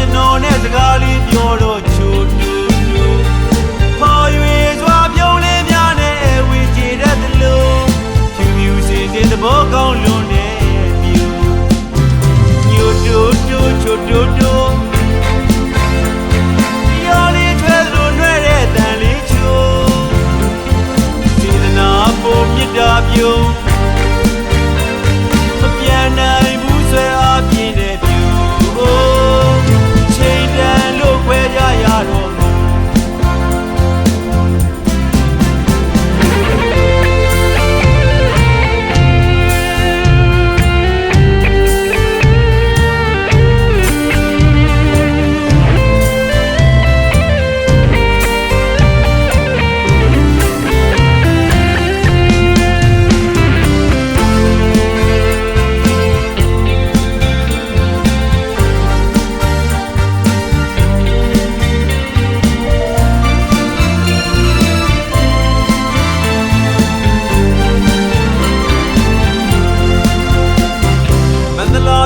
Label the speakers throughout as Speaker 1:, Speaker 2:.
Speaker 1: ကျွန်တော်နဲ့စကားလေးပြောတော့ချိုတူတူဖော်ရွေစွာပြုံးလေးများနဲ့ဝေချေတတ်သလိုဖြူဖြူစင်စင်သဘောကောင်းလွန်တဲ့မြူညိုတူတူချိုတူတူရော်လေးထွဲသလိုနှဲ့တဲ့တန်လေးချိုစေတနာပေါ်မြတ်တာပြုံးမပြန်နိုင်ဘူးဆွဲအားပြင်းတဲ့ဖြူချိန်တန်လို့ခွဲကြရတော့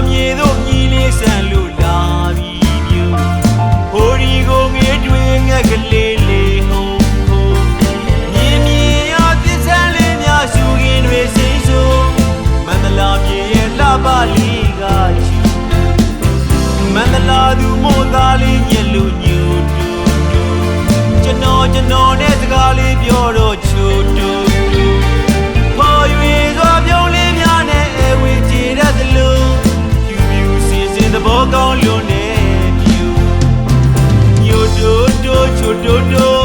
Speaker 1: မြေတို့ညီလေးဆန်လို့လာပြီးမြူဟိုဒီကိုငေးတွင်ငက်ကလေးလေးဟုံးဟုံးမြင်မြင်ရပြစ်ဆန်းလေးများရှူခင်တွေစိမ့်ဆိုးမန္တလာမြေရဲ့လှပလေးကချီမန္တလာသူမို့သားလေးညက်လို့ညူတူတူကျွန်တော်နဲ့စကားလေးပြောတော့ချိုတူတူပေါ်ရွေစွာပြုံးလေးများနဲ့ဝေချေတတ်သလိုသဘောကောင်းလွန်တဲ့မြူညိုတိုးတိုးချိုတိုးတိုး